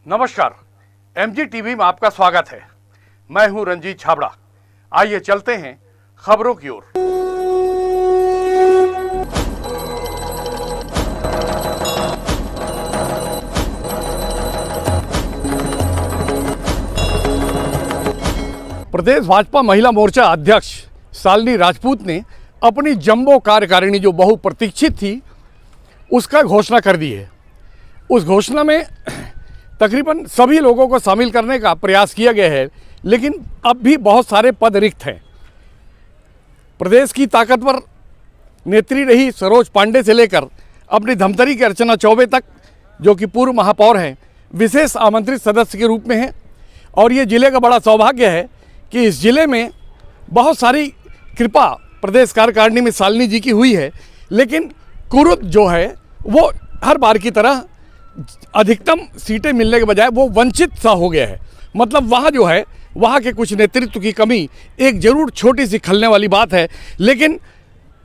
नमस्कार, MG TV में आपका स्वागत है। मैं हूं रंजीत छाबड़ा। आइए चलते हैं खबरों की ओर। प्रदेश भाजपा महिला मोर्चा अध्यक्ष शालिनी राजपूत ने अपनी जंबो कार्यकारिणी जो बहुप्रतीक्षित थी उसका घोषणा कर दी है। उस घोषणा में तकरीबन सभी लोगों को शामिल करने का प्रयास किया गया है, लेकिन अब भी बहुत सारे पद रिक्त हैं। प्रदेश की ताकतवर नेत्री रही सरोज पांडे से लेकर अपनी धमतरी की अर्चना चौबे तक, जो कि पूर्व महापौर हैं, विशेष आमंत्रित सदस्य के रूप में हैं। और ये ज़िले का बड़ा सौभाग्य है कि इस ज़िले में बहुत सारी कृपा प्रदेश कार्यकारिणी में शालिनी जी की हुई है, लेकिन कुरुद जो है वो हर बार की तरह अधिकतम सीटें मिलने के बजाय वो वंचित सा हो गया है। मतलब वहाँ जो है वहाँ के कुछ नेतृत्व की कमी एक जरूर छोटी सी खलने वाली बात है, लेकिन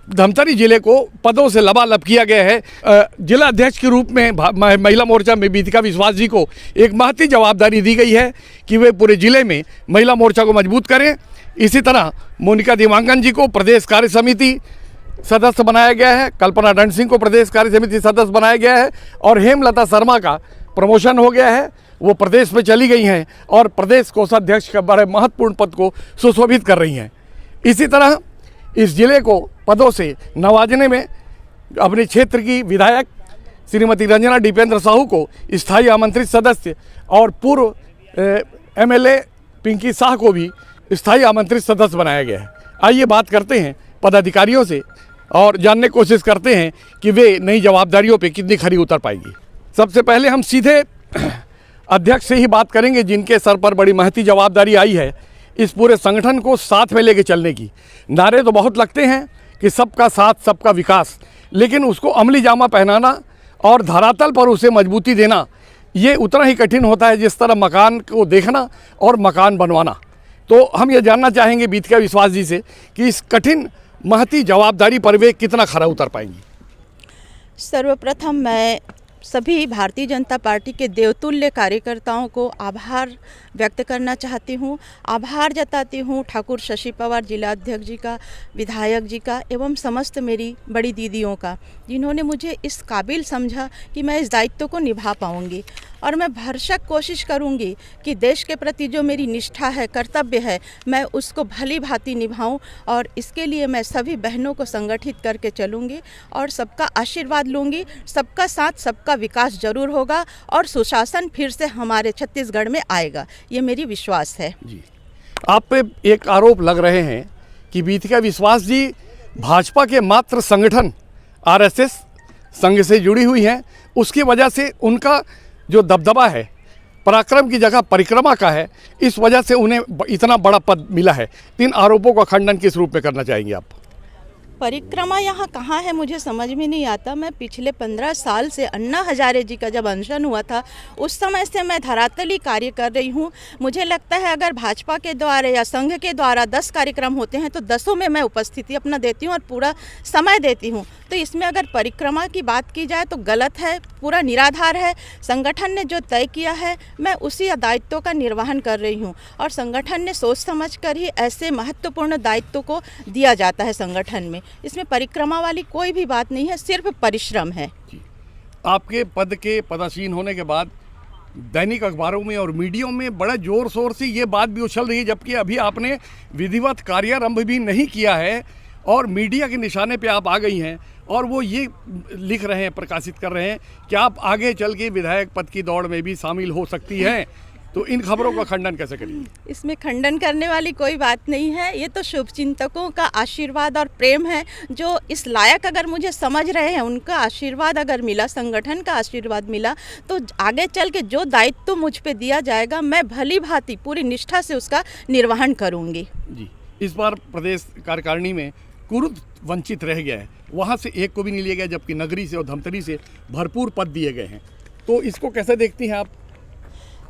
धमतरी जिले को पदों से लबालब किया गया है। जिला अध्यक्ष के रूप में महिला मोर्चा में बीतिका विश्वास जी को एक महती जवाबदारी दी गई है कि वे पूरे जिले में महिला मोर्चा को मजबूत करें। इसी तरह मोनिका दिवांगन जी को प्रदेश कार्य समिति सदस्य बनाया गया है, कल्पना ढंड सिंह को प्रदेश कार्य समिति सदस्य बनाया गया है और हेमलता शर्मा का प्रमोशन हो गया है, वो प्रदेश में चली गई हैं और प्रदेश कोषाध्यक्ष के बड़े महत्वपूर्ण पद को सुशोभित कर रही हैं। इसी तरह इस जिले को पदों से नवाजने में अपने क्षेत्र की विधायक श्रीमती रंजना दीपेंद्र साहू को स्थायी आमंत्रित सदस्य और पूर्व एमएलए पिंकी शाह को भी स्थायी आमंत्रित सदस्य बनाया गया है। आइए बात करते हैं पदाधिकारियों से और जानने की कोशिश करते हैं कि वे नई जवाबदारियों पे कितनी खरी उतर पाएंगी। सबसे पहले हम सीधे अध्यक्ष से ही बात करेंगे, जिनके सर पर बड़ी महती जवाबदारी आई है इस पूरे संगठन को साथ में लेके चलने की। नारे तो बहुत लगते हैं कि सबका साथ सबका विकास, लेकिन उसको अमली जामा पहनाना और धरातल पर उसे मजबूती देना ये उतना ही कठिन होता है जिस तरह मकान को देखना और मकान बनवाना। तो हम ये जानना चाहेंगे बीतिका विश्वास जी से कि इस कठिन महती जवाबदारी पर वे कितना खरा उतर पाएंगी। सर्वप्रथम मैं सभी भारतीय जनता पार्टी के देवतुल्य कार्यकर्ताओं को आभार व्यक्त करना चाहती हूँ। आभार जताती हूँ ठाकुर शशि पवार जिला अध्यक्ष जी का, विधायक जी का एवं समस्त मेरी बड़ी दीदियों का, जिन्होंने मुझे इस काबिल समझा कि मैं इस दायित्व को निभा पाऊँगी। और मैं भरसक कोशिश करूँगी कि देश के प्रति जो मेरी निष्ठा है, कर्तव्य है, मैं उसको भली भांति निभाऊँ और इसके लिए मैं सभी बहनों को संगठित करके चलूँगी और सबका आशीर्वाद लूँगी। सबका साथ सबका विकास जरूर होगा और सुशासन फिर से हमारे छत्तीसगढ़ में आएगा, ये मेरी विश्वास है। जी, आप पे एक आरोप लग रहे हैं कि बीतिका विश्वास जी भाजपा के मात्र संगठन आरएसएस संघ से जुड़ी हुई हैं, उसकी वजह से उनका जो दबदबा है पराक्रम की जगह परिक्रमा का है, इस वजह से उन्हें इतना बड़ा पद मिला है। इन आरोपों का खंडन किस रूप में करना चाहेंगे आप? परिक्रमा यहाँ कहाँ है मुझे समझ में नहीं आता। मैं पिछले 15 साल से अन्ना हजारे जी का जब अनशन हुआ था उस समय से मैं धरातली कार्य कर रही हूँ। मुझे लगता है अगर भाजपा के द्वारा या संघ के द्वारा 10 कार्यक्रम होते हैं तो 10 में मैं उपस्थिति अपना देती हूँ और पूरा समय देती हूँ। तो इसमें अगर परिक्रमा की बात की जाए तो गलत है, पूरा निराधार है। संगठन ने जो तय किया है मैं उसी दायित्व का निर्वहन कर रही हूँ और संगठन ने सोच समझ कर ही ऐसे महत्वपूर्ण दायित्व को दिया जाता है संगठन में। इसमें परिक्रमा वाली कोई भी बात नहीं है, सिर्फ परिश्रम है। आपके पद के पदासीन होने के बाद दैनिक अखबारों में और मीडिया में बड़े जोर शोर से ये बात भी उछल रही है, जबकि अभी आपने विधिवत कार्यारंभ भी नहीं किया है और मीडिया के निशाने पे आप आ गई हैं और वो ये लिख रहे हैं, प्रकाशित कर रहे हैं कि आप आगे चल के विधायक पद की दौड़ में भी शामिल हो सकती हैं। तो इन खबरों का खंडन कैसे करिए? इसमें खंडन करने वाली कोई बात नहीं है। ये तो शुभचिंतकों का आशीर्वाद और प्रेम है, जो इस लायक अगर मुझे समझ रहे हैं, उनका आशीर्वाद अगर मिला, संगठन का आशीर्वाद मिला, तो आगे चल के जो दायित्व मुझ पे दिया जाएगा मैं भली भांति पूरी निष्ठा से उसका निर्वहन करूँगी। जी, इस बार प्रदेश कार्यकारिणी में कुरुद वंचित रह गया है, वहाँ से एक को भी नहीं लिया गया, जबकि नगरी से और धमतरी से भरपूर पद दिए गए हैं। तो इसको कैसे देखती हैं आप?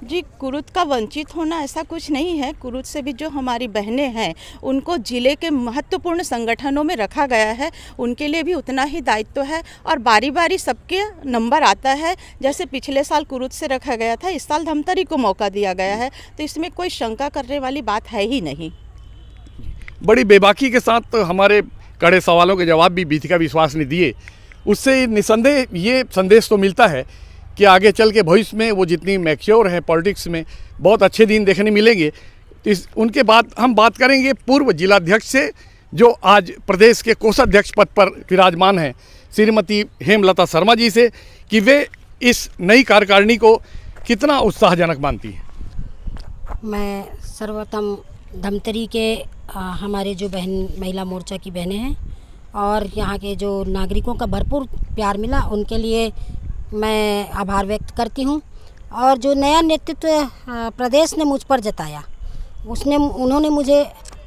जी, कुरुद का वंचित होना ऐसा कुछ नहीं है। कुरुद से भी जो हमारी बहनें हैं उनको ज़िले के महत्वपूर्ण संगठनों में रखा गया है, उनके लिए भी उतना ही दायित्व है और बारी बारी सबके नंबर आता है। जैसे पिछले साल कुरुद से रखा गया था, इस साल धमतरी को मौका दिया गया है, तो इसमें कोई शंका करने वाली बात है ही नहीं। बड़ी बेबाकी के साथ हमारे कड़े सवालों के जवाब भी बीथिका विश्वास ने दिए। उससे निसंदेह ये संदेश तो मिलता है कि आगे चल के भविष्य में वो जितनी मैच्योर है पॉलिटिक्स में, बहुत अच्छे दिन देखने मिलेंगे। तो उनके बाद हम बात करेंगे पूर्व जिलाध्यक्ष से, जो आज प्रदेश के कोषाध्यक्ष पद पर विराजमान हैं, श्रीमती हेमलता शर्मा जी से, कि वे इस नई कार्यकारिणी को कितना उत्साहजनक मानती हैं। मैं सर्वप्रथम धमतरी के हमारे जो बहन महिला मोर्चा की बहनें हैं और यहाँ के जो नागरिकों का भरपूर प्यार मिला, उनके लिए मैं आभार व्यक्त करती हूँ। और जो नया नेतृत्व प्रदेश ने मुझ पर जताया, उन्होंने मुझे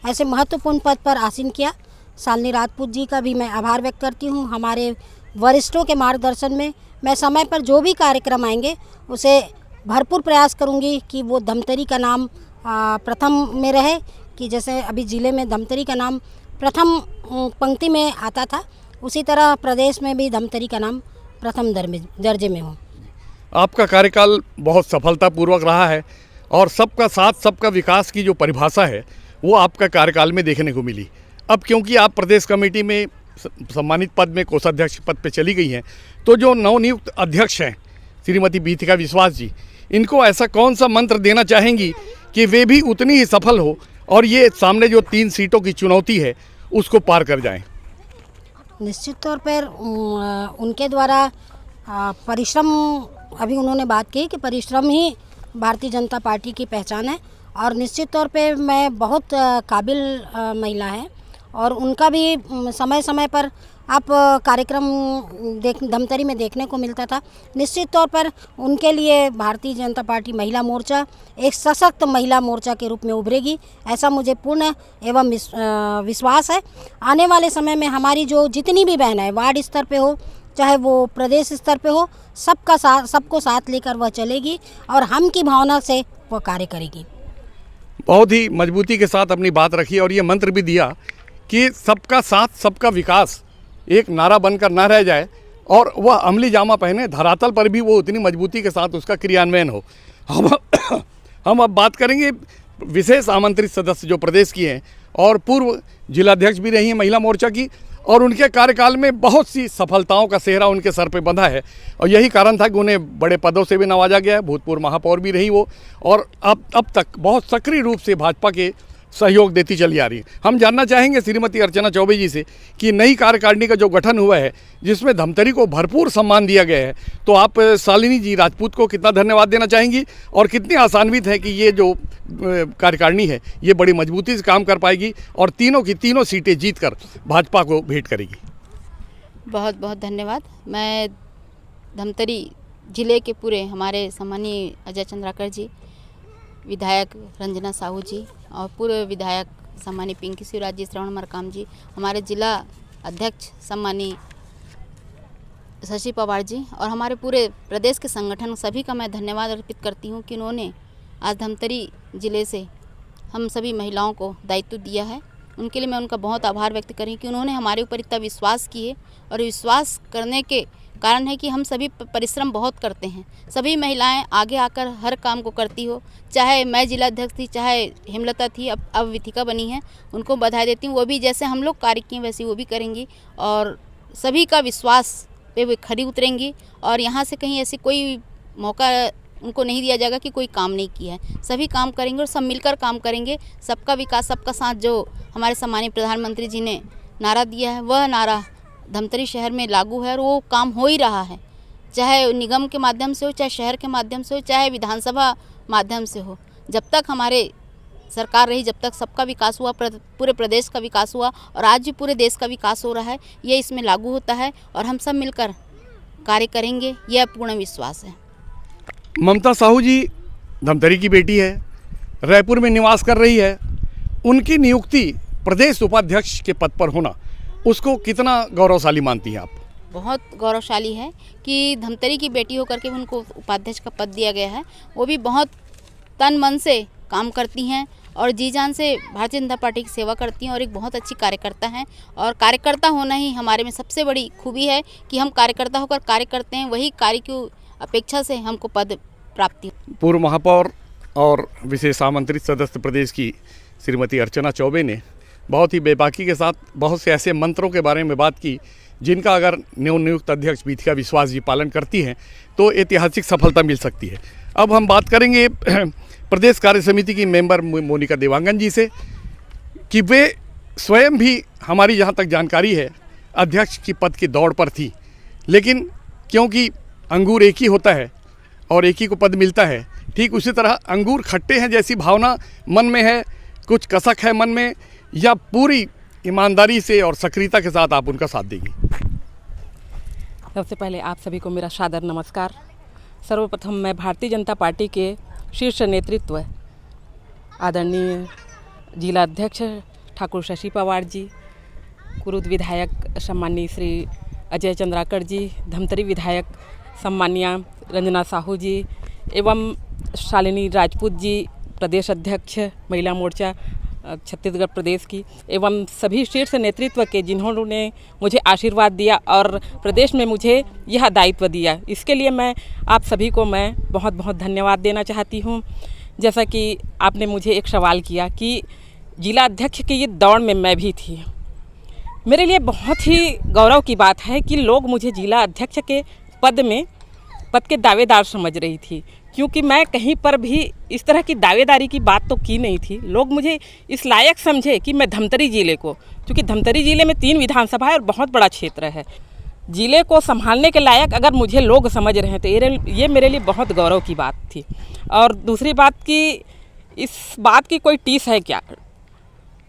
ऐसे महत्वपूर्ण पद पर आसीन किया। शालिनी राजपूत जी का भी मैं आभार व्यक्त करती हूँ। हमारे वरिष्ठों के मार्गदर्शन में मैं समय पर जो भी कार्यक्रम आएंगे उसे भरपूर प्रयास करूँगी कि वो धमतरी का नाम प्रथम में रहे, कि जैसे अभी ज़िले में धमतरी का नाम प्रथम पंक्ति में आता था, उसी तरह प्रदेश में भी धमतरी का नाम प्रथम दर्जे में हो। आपका कार्यकाल बहुत सफलतापूर्वक रहा है और सबका साथ सबका विकास की जो परिभाषा है वो आपका कार्यकाल में देखने को मिली। अब क्योंकि आप प्रदेश कमेटी में सम्मानित पद में कोषाध्यक्ष पद पे चली गई हैं, तो जो नवनियुक्त अध्यक्ष हैं श्रीमती बीथिका विश्वास जी, इनको ऐसा कौन सा मंत्र देना चाहेंगी कि वे भी उतनी ही सफल हो और ये सामने जो 3 सीटों की चुनौती है उसको पार कर जाएं? निश्चित तौर पर उनके द्वारा परिश्रम, अभी उन्होंने बात की कि परिश्रम ही भारतीय जनता पार्टी की पहचान है और निश्चित तौर पे मैं बहुत काबिल महिला है और उनका भी समय समय पर आप कार्यक्रम धमतरी में देखने को मिलता था। निश्चित तौर पर उनके लिए भारतीय जनता पार्टी महिला मोर्चा एक सशक्त महिला मोर्चा के रूप में उभरेगी, ऐसा मुझे पूर्ण एवं विश्वास है। आने वाले समय में हमारी जो जितनी भी बहनें वार्ड स्तर पे हो चाहे वो प्रदेश स्तर पे हो, सबको साथ लेकर वह चलेगी और हम की भावना से वह कार्य करेगी। बहुत ही मजबूती के साथ अपनी बात रखी और ये मंत्र भी दिया कि सबका साथ सबका विकास एक नारा बनकर ना रह जाए और वह अमली जामा पहने, धरातल पर भी वो उतनी मजबूती के साथ उसका क्रियान्वयन हो। हम अब बात करेंगे विशेष आमंत्रित सदस्य जो प्रदेश की हैं और पूर्व जिलाध्यक्ष भी रही हैं महिला मोर्चा की, और उनके कार्यकाल में बहुत सी सफलताओं का सेहरा उनके सर पे बंधा है और यही कारण था कि उन्हें बड़े पदों से भी नवाजा गया है। भूतपूर्व महापौर भी रही वो और अब तक बहुत सक्रिय रूप से भाजपा के सहयोग देती चली आ रही है। हम जानना चाहेंगे श्रीमती अर्चना चौबे जी से कि नई कार्यकारिणी का जो गठन हुआ है जिसमें धमतरी को भरपूर सम्मान दिया गया है, तो आप शालिनी जी राजपूत को कितना धन्यवाद देना चाहेंगी और कितनी आसान्वित है कि ये जो कार्यकारिणी है ये बड़ी मजबूती से काम कर पाएगी और तीनों की तीनों सीटें जीतकर भाजपा को भेंट करेगी? बहुत बहुत धन्यवाद। मैं धमतरी जिले के पूरे हमारे सम्मानीय अजय चंद्राकर जी, विधायक रंजना साहू जी और पूर्व विधायक सम्मानीय पिंकी शिवराज जी, श्रवण मरकाम जी, हमारे जिला अध्यक्ष सम्मानीय शशि पवार जी और हमारे पूरे प्रदेश के संगठन सभी का मैं धन्यवाद अर्पित करती हूँ कि उन्होंने आज धमतरी ज़िले से हम सभी महिलाओं को दायित्व दिया है। उनके लिए मैं उनका बहुत आभार व्यक्त करूँ कि उन्होंने हमारे ऊपर इतना विश्वास किए और विश्वास करने के कारण है कि हम सभी परिश्रम बहुत करते हैं। सभी महिलाएं आगे आकर हर काम को करती हो, चाहे मैं जिलाध्यक्ष थी, चाहे हेमलता थी, अब विथिका बनी है, उनको बधाई देती हूँ। वो भी जैसे हम लोग कार्य किए वैसे वो भी करेंगी और सभी का विश्वास पे वो खरी उतरेंगी और यहाँ से कहीं ऐसे कोई मौका उनको नहीं दिया जाएगा कि कोई काम नहीं किया है। सभी काम करेंगे और सब मिलकर काम करेंगे। सबका विकास सबका साथ जो हमारे सम्मानीय प्रधानमंत्री जी ने नारा दिया है, वह नारा धमतरी शहर में लागू है और वो काम हो ही रहा है, चाहे निगम के माध्यम से हो, चाहे शहर के माध्यम से हो, चाहे विधानसभा माध्यम से हो। जब तक हमारे सरकार रही, जब तक सबका विकास हुआ, पूरे प्रदेश का विकास हुआ और आज भी पूरे देश का विकास हो रहा है, ये इसमें लागू होता है और हम सब मिलकर कार्य करेंगे, यह पूर्ण विश्वास है। ममता साहू जी धमतरी की बेटी है, रायपुर में निवास कर रही है, उनकी नियुक्ति प्रदेश उपाध्यक्ष के पद पर होना उसको कितना गौरवशाली मानती हैं आप? बहुत गौरवशाली है कि धमतरी की बेटी होकर के उनको उपाध्यक्ष का पद दिया गया है, वो भी बहुत तन मन से काम करती हैं और जी जान से भारतीय जनता पार्टी की सेवा करती हैं और एक बहुत अच्छी कार्यकर्ता हैं। और कार्यकर्ता होना ही हमारे में सबसे बड़ी खूबी है कि हम कार्यकर्ता होकर कार्य करते हैं, वही कार्य की अपेक्षा से हमको पद प्राप्ति। पूर्व महापौर और विशेष आमंत्रित सदस्य प्रदेश की श्रीमती अर्चना चौबे ने बहुत ही बेबाकी के साथ बहुत से ऐसे मंत्रों के बारे में बात की जिनका अगर नवनियुक्त अध्यक्ष बीथिका विश्वास जी पालन करती हैं तो ऐतिहासिक सफलता मिल सकती है। अब हम बात करेंगे प्रदेश कार्य समिति की मेंबर मोनिका देवांगन जी से कि वे स्वयं भी, हमारी जहाँ तक जानकारी है, अध्यक्ष की पद की दौड़ पर थी, लेकिन क्योंकि अंगूर एक ही होता है और एक ही को पद मिलता है, ठीक उसी तरह अंगूर खट्टे हैं जैसी भावना मन में है, कुछ कसक है मन में, या पूरी ईमानदारी से और सक्रियता के साथ आप उनका साथ देंगी? सबसे पहले आप सभी को मेरा सादर नमस्कार। सर्वप्रथम मैं भारतीय जनता पार्टी के शीर्ष नेतृत्व आदरणीय जिला अध्यक्ष ठाकुर शशि पवार जी, कुरुद विधायक सम्माननीय श्री अजय चंद्राकर जी, धमतरी विधायक सम्माननीय रंजना साहू जी एवं शालिनी राजपूत जी, प्रदेश अध्यक्ष महिला मोर्चा छत्तीसगढ़ प्रदेश की, एवं सभी शीर्ष नेतृत्व के जिन्होंने मुझे आशीर्वाद दिया और प्रदेश में मुझे यह दायित्व दिया, इसके लिए मैं आप सभी को मैं बहुत बहुत धन्यवाद देना चाहती हूँ। जैसा कि आपने मुझे एक सवाल किया कि जिला अध्यक्ष की ये दौड़ में मैं भी थी, मेरे लिए बहुत ही गौरव की बात है कि लोग मुझे जिला अध्यक्ष के पद के दावेदार समझ रही थी, क्योंकि मैं कहीं पर भी इस तरह की दावेदारी की बात तो की नहीं थी। लोग मुझे इस लायक समझे कि मैं धमतरी ज़िले को, क्योंकि धमतरी ज़िले में 3 विधानसभा है और बहुत बड़ा क्षेत्र है, ज़िले को संभालने के लायक अगर मुझे लोग समझ रहे हैं तो ये मेरे लिए बहुत गौरव की बात थी। और दूसरी बात कि इस बात की कोई टीस है क्या,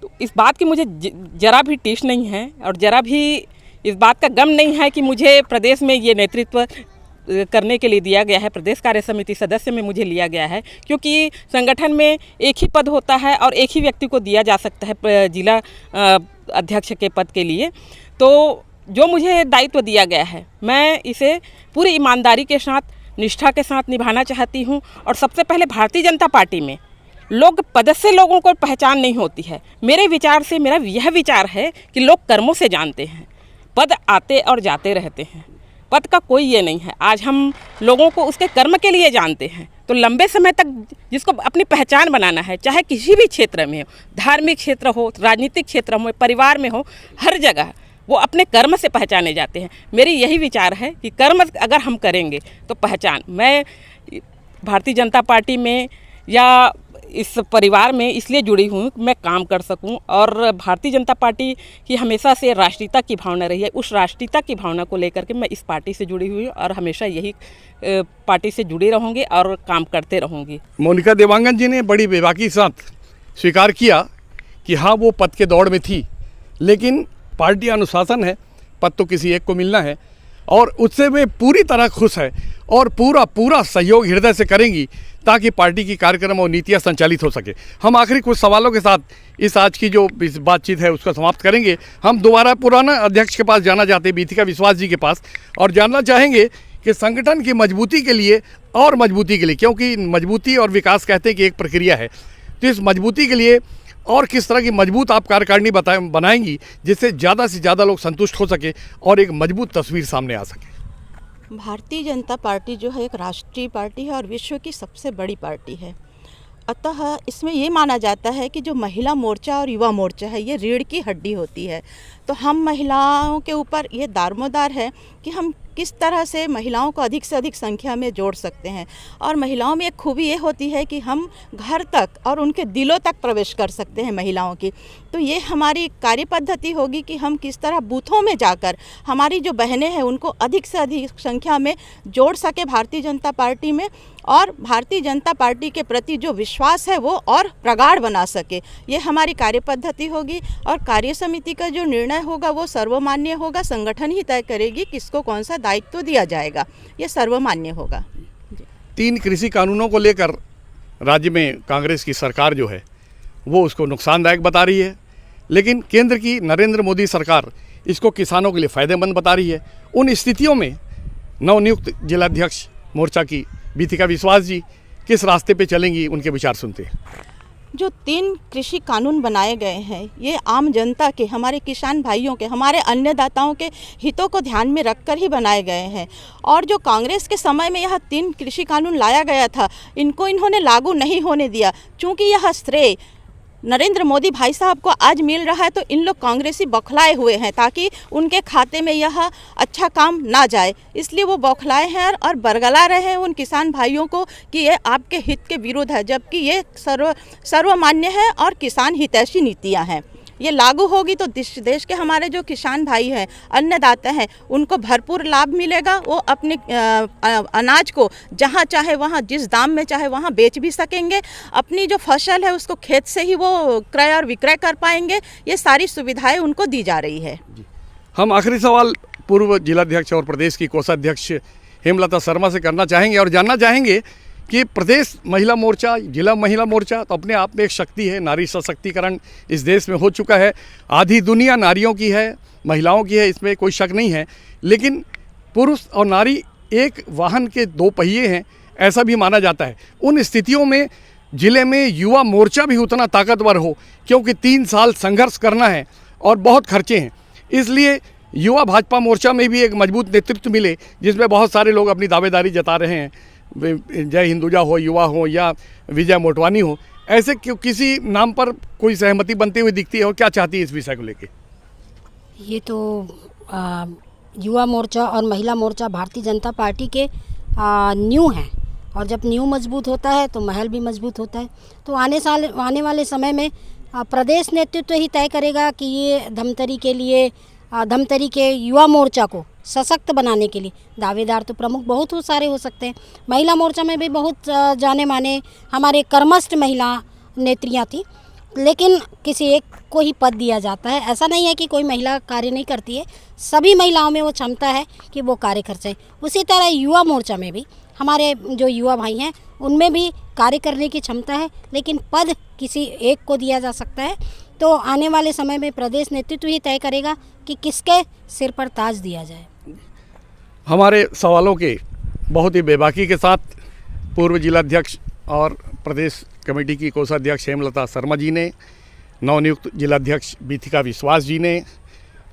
तो इस बात की मुझे ज़रा भी टीस नहीं है और ज़रा भी इस बात का गम नहीं है कि मुझे प्रदेश में ये नेतृत्व करने के लिए दिया गया है, प्रदेश कार्य समिति सदस्य में मुझे लिया गया है, क्योंकि संगठन में एक ही पद होता है और एक ही व्यक्ति को दिया जा सकता है जिला अध्यक्ष के पद के लिए। तो जो मुझे दायित्व दिया गया है मैं इसे पूरी ईमानदारी के साथ, निष्ठा के साथ निभाना चाहती हूँ। और सबसे पहले भारतीय जनता पार्टी में पद से लोगों को पहचान नहीं होती है। मेरे विचार से मेरा यह विचार है कि लोग कर्मों से जानते हैं, पद आते और जाते रहते हैं, पद का कोई ये नहीं है। आज हम लोगों को उसके कर्म के लिए जानते हैं, तो लंबे समय तक जिसको अपनी पहचान बनाना है, चाहे किसी भी क्षेत्र में हो, धार्मिक क्षेत्र हो, राजनीतिक क्षेत्र हो, परिवार में हो, हर जगह वो अपने कर्म से पहचाने जाते हैं। मेरी यही विचार है कि कर्म अगर हम करेंगे तो पहचान। मैं भारतीय जनता पार्टी में या इस परिवार में इसलिए जुड़ी हूँ मैं काम कर सकूं, और भारतीय जनता पार्टी की हमेशा से राष्ट्रीयता की भावना रही है। उस राष्ट्रीयता की भावना को लेकर के मैं इस पार्टी से जुड़ी हुई हूँ और हमेशा यही पार्टी से जुड़ी रहूँगी और काम करते रहूँगी। मोनिका देवांगन जी ने बड़ी बेबाकी के साथ स्वीकार किया कि हाँ वो पद के दौड़ में थी, लेकिन पार्टी अनुशासन है, पद तो किसी एक को मिलना है और उससे वे पूरी तरह खुश है और पूरा सहयोग हृदय से करेंगी ताकि पार्टी की कार्यक्रम और नीतियां संचालित हो सके। हम आखिरी कुछ सवालों के साथ इस आज की जो बातचीत है उसका समाप्त करेंगे। हम दोबारा पुराना अध्यक्ष के पास जाना चाहते हैं, बीथिका विश्वास जी के पास, और जानना चाहेंगे कि संगठन की मजबूती के लिए और मजबूती के लिए, क्योंकि मजबूती और विकास कहते हैं कि एक प्रक्रिया है, तो इस मजबूती के लिए और किस तरह की मजबूत आप कार्यकारिणी बनाएंगी जिससे ज़्यादा से ज़्यादा लोग संतुष्ट हो सके और एक मजबूत तस्वीर सामने आ सके? भारतीय जनता पार्टी जो है एक राष्ट्रीय पार्टी है और विश्व की सबसे बड़ी पार्टी है। अतः इसमें ये माना जाता है कि जो महिला मोर्चा और युवा मोर्चा है ये रीढ़ की हड्डी होती है। तो हम महिलाओं के ऊपर ये दारोमदार है कि हम किस तरह से महिलाओं को अधिक से अधिक संख्या में जोड़ सकते हैं। और महिलाओं में एक खूबी ये होती है कि हम घर तक और उनके दिलों तक प्रवेश कर सकते हैं महिलाओं की। तो ये हमारी कार्य पद्धति होगी कि हम किस तरह बूथों में जाकर हमारी जो बहनें हैं उनको अधिक से अधिक संख्या में जोड़ सके भारतीय जनता पार्टी में, और भारतीय जनता पार्टी के प्रति जो विश्वास है वो और प्रगाढ़ बना सके। ये हमारी कार्य पद्धति होगी और कार्य समिति का जो निर्णय होगा वो सर्वमान्य होगा। संगठन ही तय करेगी किसको कौन सा दायित्व दिया जाएगा, ये सर्वमान्य होगा। 3 कृषि कानूनों को लेकर राज्य में कांग्रेस की सरकार जो है वो उसको नुकसानदायक बता रही है, लेकिन केंद्र की नरेंद्र मोदी सरकार इसको किसानों के लिए फ़ायदेमंद बता रही है। उन स्थितियों में नवनियुक्त जिलाध्यक्ष मोर्चा की बीथिका विश्वास जी किस रास्ते पे चलेंगी, उनके विचार सुनते हैं। जो 3 कृषि कानून बनाए गए हैं ये आम जनता के, हमारे किसान भाइयों के, हमारे अन्नदाताओं के हितों को ध्यान में रखकर ही बनाए गए हैं। और जो कांग्रेस के समय में यह 3 कृषि कानून लाया गया था, इनको इन्होंने लागू नहीं होने दिया। चूँकि यह श्रेय नरेंद्र मोदी भाई साहब को आज मिल रहा है, तो इन लोग कांग्रेसी बौखलाए हुए हैं ताकि उनके खाते में यह अच्छा काम ना जाए, इसलिए वो बौखलाए हैं और बरगला रहे हैं उन किसान भाइयों को कि ये आपके हित के विरुद्ध है, जबकि ये सर्वमान्य है और किसान हितैषी नीतियां हैं। ये लागू होगी तो देश के हमारे जो किसान भाई हैं, अन्नदाता हैं, उनको भरपूर लाभ मिलेगा। वो अपने अनाज को जहाँ चाहे वहाँ, जिस दाम में चाहे वहाँ बेच भी सकेंगे। अपनी जो फसल है उसको खेत से ही वो क्रय और विक्रय कर पाएंगे। ये सारी सुविधाएं उनको दी जा रही है। हम आखिरी सवाल पूर्व जिलाध्यक्ष और प्रदेश की कोषाध्यक्ष हेमलता शर्मा से करना चाहेंगे और जानना चाहेंगे कि प्रदेश महिला मोर्चा, जिला महिला मोर्चा तो अपने आप में एक शक्ति है। नारी सशक्तिकरण इस देश में हो चुका है। आधी दुनिया नारियों की है, महिलाओं की है, इसमें कोई शक नहीं है। लेकिन पुरुष और नारी एक वाहन के 2 पहिए हैं, ऐसा भी माना जाता है। उन स्थितियों में जिले में युवा मोर्चा भी उतना ताकतवर हो, क्योंकि 3 साल संघर्ष करना है और बहुत खर्चे हैं। इसलिए युवा भाजपा मोर्चा में भी एक मजबूत नेतृत्व मिले, जिसमें बहुत सारे लोग अपनी दावेदारी जता रहे हैं। जय हिंदुजा हो, युवा हो या विजय मोटवानी हो, ऐसे क्यों किसी नाम पर कोई सहमति बनती हुई दिखती है और क्या चाहती है इस विषय को लेके? ये तो युवा मोर्चा और महिला मोर्चा भारतीय जनता पार्टी के नींव हैं, और जब नींव मजबूत होता है तो महल भी मजबूत होता है। तो आने वाले समय में प्रदेश नेतृत्व ही तय करेगा कि ये धमतरी के युवा मोर्चा को सशक्त बनाने के लिए दावेदार तो प्रमुख बहुत सारे हो सकते हैं। महिला मोर्चा में भी बहुत जाने माने हमारे कर्मस्थ महिला नेत्रियां थी, लेकिन किसी एक को ही पद दिया जाता है। ऐसा नहीं है कि कोई महिला कार्य नहीं करती है, सभी महिलाओं में वो क्षमता है कि वो कार्य कर सकें। उसी तरह युवा मोर्चा में भी हमारे जो युवा भाई हैं उनमें भी कार्य करने की क्षमता है, लेकिन पद किसी एक को दिया जा सकता है। तो आने वाले समय में प्रदेश नेतृत्व ही तय करेगा कि किसके सिर पर ताज दिया जाए। हमारे सवालों के बहुत ही बेबाकी के साथ पूर्व जिलाध्यक्ष और प्रदेश कमेटी की कोषाध्यक्ष हेमलता शर्मा जी ने, नवनियुक्त जिलाध्यक्ष बीथिका विश्वास जी ने,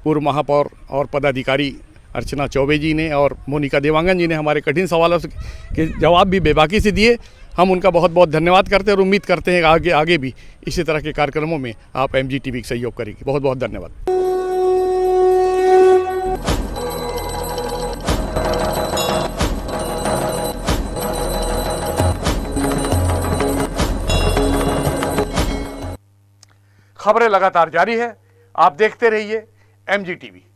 पूर्व महापौर और पदाधिकारी अर्चना चौबे जी ने और मोनिका देवांगन जी ने हमारे कठिन सवालों के जवाब भी बेबाकी से दिए। हम उनका बहुत बहुत धन्यवाद करते हैं और उम्मीद करते हैं कि आगे भी इसी तरह के कार्यक्रमों में आप MGTV का सहयोग करेंगे। बहुत बहुत धन्यवाद। खबरें लगातार जारी है, आप देखते रहिए MGTV।